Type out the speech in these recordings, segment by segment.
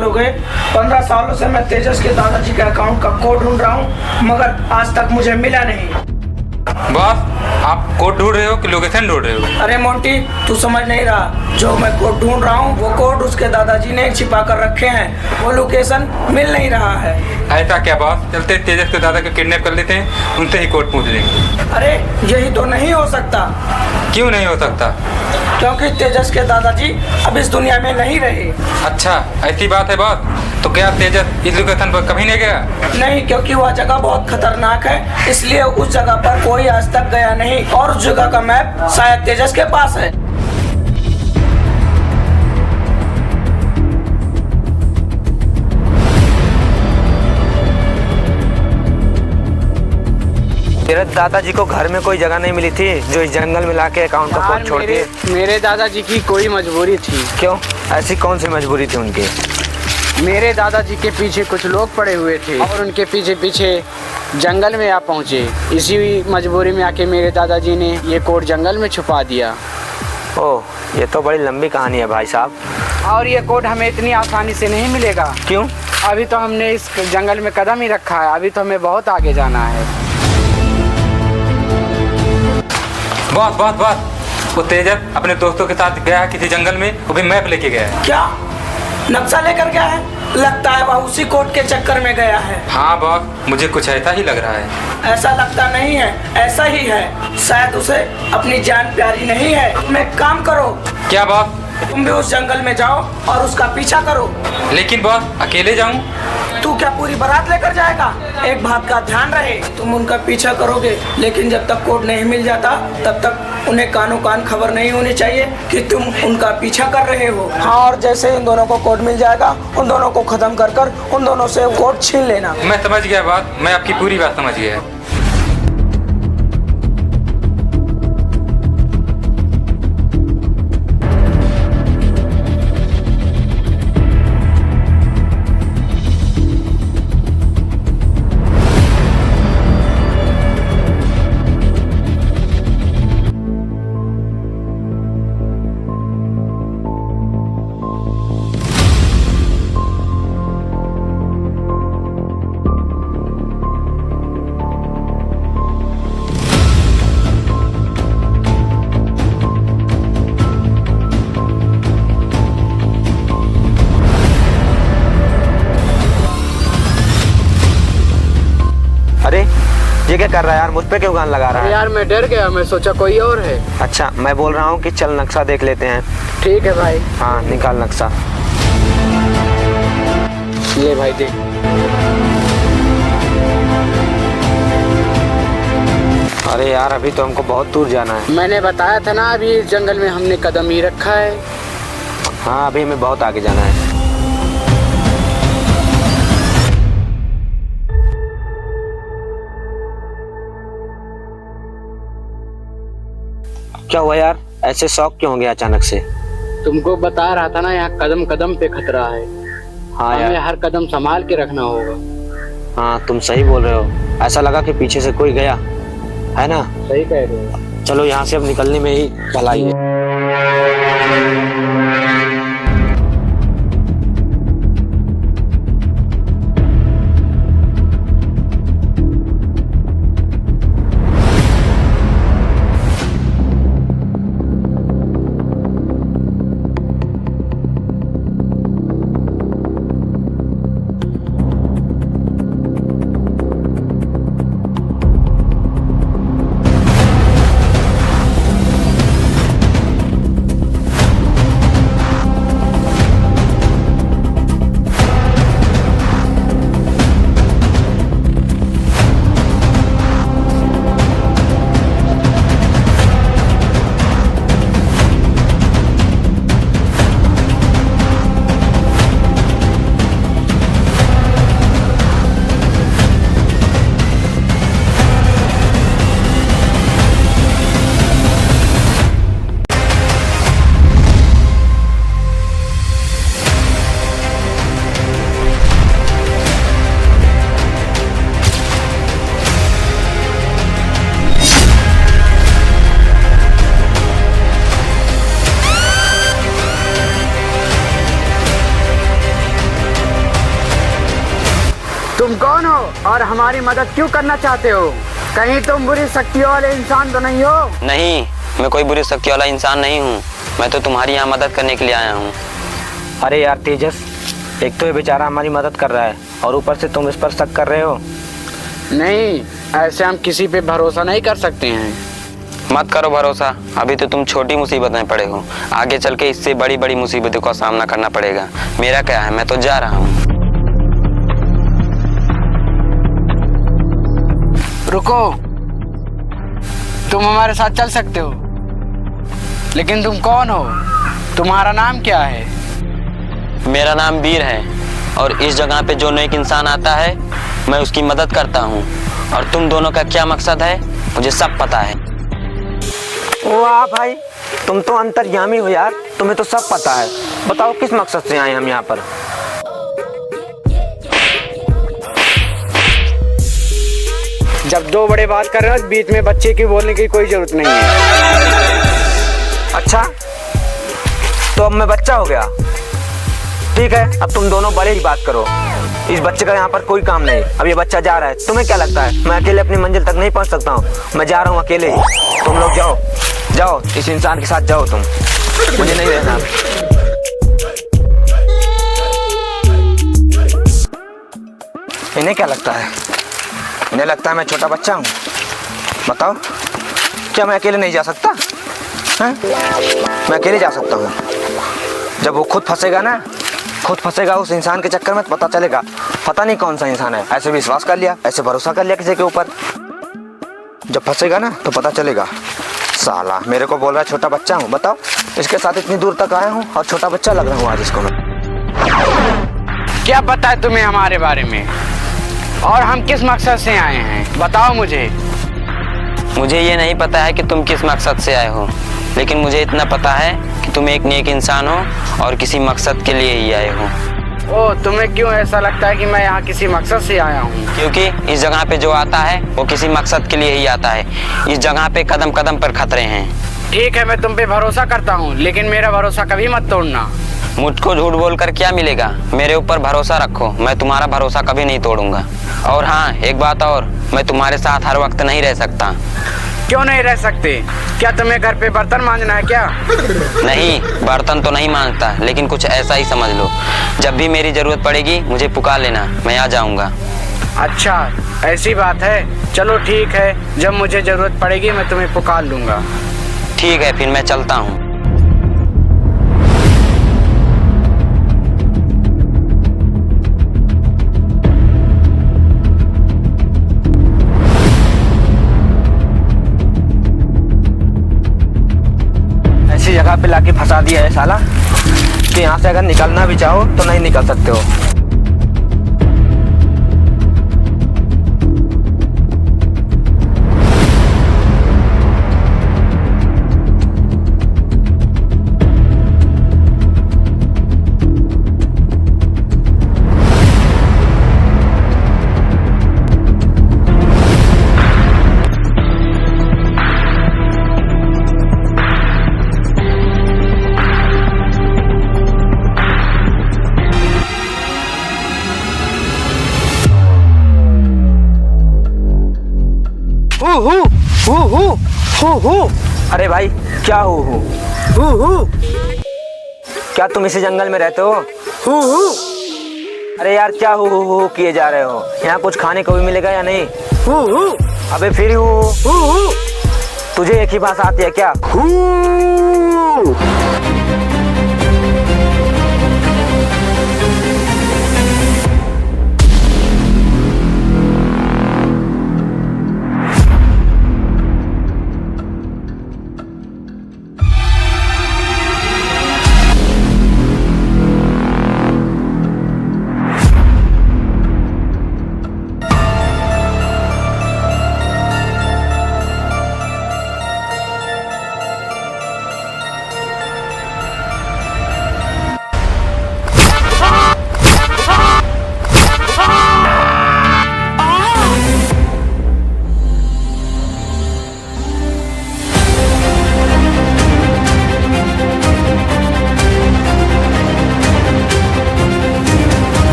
साल हो गए। 15 सालों से मैं तेजस के दादाजी के अकाउंट का कोड ढूंढ रहा हूँ, मगर आज तक मुझे मिला नहीं। बॉस, आप कोड ढूंढ रहे हो कि लोकेशन ढूंढ रहे हो? अरे मोंटी, तू समझ नहीं रहा। जो मैं कोड ढूंढ रहा हूँ वो कोड उसके दादाजी ने छिपा कर रखे हैं। वो लोकेशन मिल नहीं रहा है। ऐसा क्या बॉस, चलते तेजस के दादा को किडनैप कर लेते हैं, उनसे ही कोड पूछ लेंगे। अरे यही तो नहीं हो सकता। क्यों नहीं हो सकता? क्योंकि तेजस के दादाजी अब इस दुनिया में नहीं रहे। अच्छा, ऐसी बात है बॉस। तो क्या तेजस इस लोकेशन पर कभी नहीं गया? नहीं, क्योंकि वह जगह बहुत खतरनाक है, इसलिए उस जगह पर कोई आज तक गया नहीं। और उस जगह का मैप शायद तेजस के पास है। तेरे दादाजी को घर में कोई जगह नहीं मिली थी जो इस जंगल में लाके अकाउंट का कोड छोड़ दिए? मेरे दादाजी की कोई मजबूरी थी। क्यों? ऐसी कौन सी मजबूरी थी उनकी? मेरे दादाजी के पीछे कुछ लोग पड़े हुए थे और उनके पीछे पीछे जंगल में आ पहुंचे। इसी मजबूरी में आके मेरे दादाजी ने ये कोड जंगल में छुपा दिया। ओह, ये तो बड़ी लंबी कहानी है भाई साहब। और ये कोड हमें इतनी आसानी से नहीं मिलेगा। क्यों? अभी तो हमने इस जंगल में कदम ही रखा है, अभी तो हमें बहुत आगे जाना है। बॉस बॉस बॉस, वो तेजस अपने दोस्तों के साथ गया है किसी जंगल में, वो भी मैप लेके गया है। क्या नक्शा लेकर गया है? लगता है वह उसी कोड के चक्कर में गया है। हाँ बॉस, मुझे कुछ ऐसा ही लग रहा है। ऐसा लगता नहीं है, ऐसा ही है। शायद उसे अपनी जान प्यारी नहीं है। तुम एक काम करो। क्या बॉस? तुम भी उस जंगल में जाओ और उसका पीछा करो। लेकिन बॉस, अकेले जाऊं? तू क्या पूरी बारात लेकर जाएगा? एक बात का ध्यान रहे, तुम उनका पीछा करोगे, लेकिन जब तक कोड नहीं मिल जाता तब तक उन्हें कानों कान खबर नहीं होनी चाहिए कि तुम उनका पीछा कर रहे हो। हाँ, और जैसे इन दोनों को कोड मिल जाएगा, उन दोनों को खत्म कर कर उन दोनों से कोड छीन लेना। मैं समझ गया बॉस, मैं आपकी पूरी बात समझ गया। अरे ये क्या कर रहा है यार? मुझ पे क्यों गान लगा रहा है? यार मैं डर गया, मैं सोचा कोई और है। अच्छा, मैं बोल रहा हूँ कि चल नक्शा देख लेते हैं। ठीक है भाई। हाँ, निकाल नक्शा। ले भाई देख। अरे यार, अभी तो हमको बहुत दूर जाना है। मैंने बताया था ना, अभी इस जंगल में हमने कदम ही रखा है। हाँ, अभी हमें बहुत आगे जाना है। क्या हुआ यार? ऐसे शौक क्यों हो गया अचानक से? तुमको बता रहा था ना, यहाँ कदम कदम पे खतरा है। हाँ हमें यार। हर कदम संभाल के रखना होगा। हाँ, तुम सही बोल रहे हो। ऐसा लगा कि पीछे से कोई गया है ना। सही कह रहे हो। चलो यहाँ से अब निकलने में ही भलाई है। और हमारी मदद क्यों करना चाहते हो? कहीं तुम बुरी शक्तियों वाले इंसान तो नहीं हो? नहीं, मैं कोई बुरी शक्ति वाला इंसान नहीं हूँ। मैं तो तुम्हारी यहाँ मदद करने के लिए आया हूँ। अरे यार तेजस, एक तो ये बेचारा हमारी मदद कर रहा है और ऊपर से तुम इस पर शक कर रहे हो। नहीं, ऐसे हम किसी पे भरोसा नहीं कर सकते हैं। मत करो भरोसा, अभी तो तुम छोटी मुसीबत में पड़े हो। आगे चल के इससे बड़ी बड़ी मुसीबतों का सामना करना पड़ेगा। मेरा क्या है, मैं तो जा रहा हूँ। रुको, तुम हमारे साथ चल सकते हो, लेकिन तुम कौन हो? तुम्हारा नाम क्या है? मेरा नाम वीर है और इस जगह पे जो नेक इंसान आता है मैं उसकी मदद करता हूँ। और तुम दोनों का क्या मकसद है मुझे सब पता है। वाह भाई, तुम तो अंतर्यामी हो यार, तुम्हें तो सब पता है। बताओ किस मकसद से आए हम यहाँ पर? जब दो बड़े बात कर रहे हो, बीच में बच्चे की बोलने की कोई जरूरत नहीं है। अच्छा, तो अब मैं बच्चा हो गया? ठीक है, अब तुम दोनों बड़े ही बात करो। इस बच्चे का यहाँ पर कोई काम नहीं। अब ये बच्चा जा रहा है, तुम्हें क्या लगता है मैं अकेले अपनी मंजिल तक नहीं पहुँच सकता हूँ? मैं जा रहा हूँ अकेले ही। तुम लोग जाओ जाओ, इस इंसान के साथ जाओ तुम, मुझे नहीं रहना। इन्हें क्या लगता है? इन्हें लगता है मैं छोटा बच्चा हूँ। बताओ, क्या मैं अकेले नहीं जा सकता? हैं? मैं अकेले जा सकता हूँ। जब वो खुद फंसेगा ना, खुद फंसेगा उस इंसान के चक्कर में, तो पता चलेगा पता नहीं कौन सा इंसान है। ऐसे विश्वास कर लिया, ऐसे भरोसा कर लिया किसी के ऊपर। जब फंसेगा ना तो पता चलेगा। साला मेरे को बोल रहा है छोटा बच्चा हूँ। बताओ, इसके साथ इतनी दूर तक आया हूँ और छोटा बच्चा लग रहा हूँ आज इसको मैं। क्या पता है तुम्हें हमारे बारे में, और हम किस मकसद से आए हैं? बताओ मुझे। मुझे ये नहीं पता है कि तुम किस मकसद से आए हो, लेकिन मुझे इतना पता है कि तुम एक नेक इंसान हो और किसी मकसद के लिए ही आए हो। ओ, तुम्हें क्यों ऐसा लगता है कि मैं यहाँ किसी मकसद से आया हूँ? क्योंकि इस जगह पे जो आता है वो किसी मकसद के लिए ही आता है। इस जगह पे कदम कदम पर खतरे हैं। ठीक है, मैं तुम पे भरोसा करता हूँ, लेकिन मेरा भरोसा कभी मत तोड़ना। मुझको झूठ बोलकर क्या मिलेगा? मेरे ऊपर भरोसा रखो, मैं तुम्हारा भरोसा कभी नहीं तोड़ूंगा। और हाँ, एक बात और, मैं तुम्हारे साथ हर वक्त नहीं रह सकता। क्यों नहीं रह सकते? क्या तुम्हें घर पे बर्तन मांजना है क्या? नहीं, बर्तन तो नहीं मांगता, लेकिन कुछ ऐसा ही समझ लो। जब भी मेरी जरूरत पड़ेगी मुझे पुकार लेना, मैं आ जाऊंगा। अच्छा, ऐसी बात है। चलो ठीक है, जब मुझे जरूरत पड़ेगी मैं तुम्हें पुकार लूंगा। ठीक है, फिर मैं चलता हूँ। ऐसी जगह पे लाके फंसा दिया है साला कि यहाँ से अगर निकलना भी चाहो तो नहीं निकल सकते हो। अरे भाई, क्या हो? क्या तुम इसी जंगल में रहते हो? अरे यार, क्या हो किए जा रहे हो? यहाँ कुछ खाने को भी मिलेगा या नहीं? अबे फिर तुझे एक ही भाषा आती है क्या?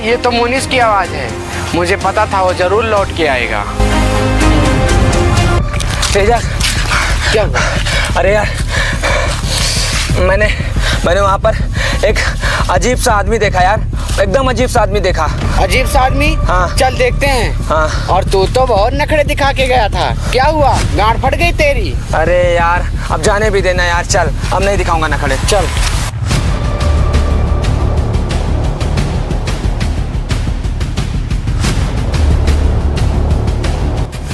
ये तो मुनीस की आवाज है। मुझे पता था वो जरूर लौट के आएगा। तेजस, क्या हुआ? अरे यार, मैंने वहाँ पर एक अजीब सा आदमी देखा यार, एकदम अजीब सा आदमी देखा। अजीब सा आदमी? हाँ। चल देखते हैं। हाँ। और तू तो बहुत नखरे दिखा के गया था, क्या हुआ? गांड फट गई तेरी? अरे यार, अब जाने भी देना यार, चल अब नहीं दिखाऊंगा नखरे, चल।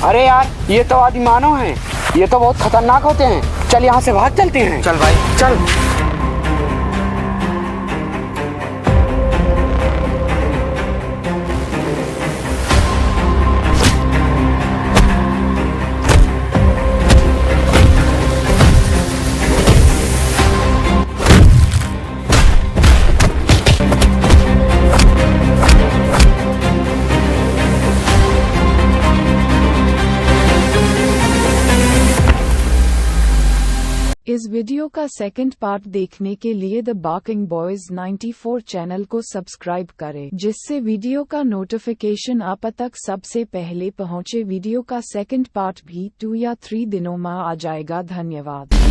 अरे यार, ये तो आदि मानव हैं, ये तो बहुत खतरनाक होते हैं। चल यहाँ से भाग चलते हैं। चल भाई, चल। इस वीडियो का सेकंड पार्ट देखने के लिए द बार्किंग बॉयज 94 चैनल को सब्सक्राइब करें, जिससे वीडियो का नोटिफिकेशन आप तक सबसे पहले पहुंचे। वीडियो का सेकंड पार्ट भी 2 या 3 दिनों में आ जाएगा। धन्यवाद।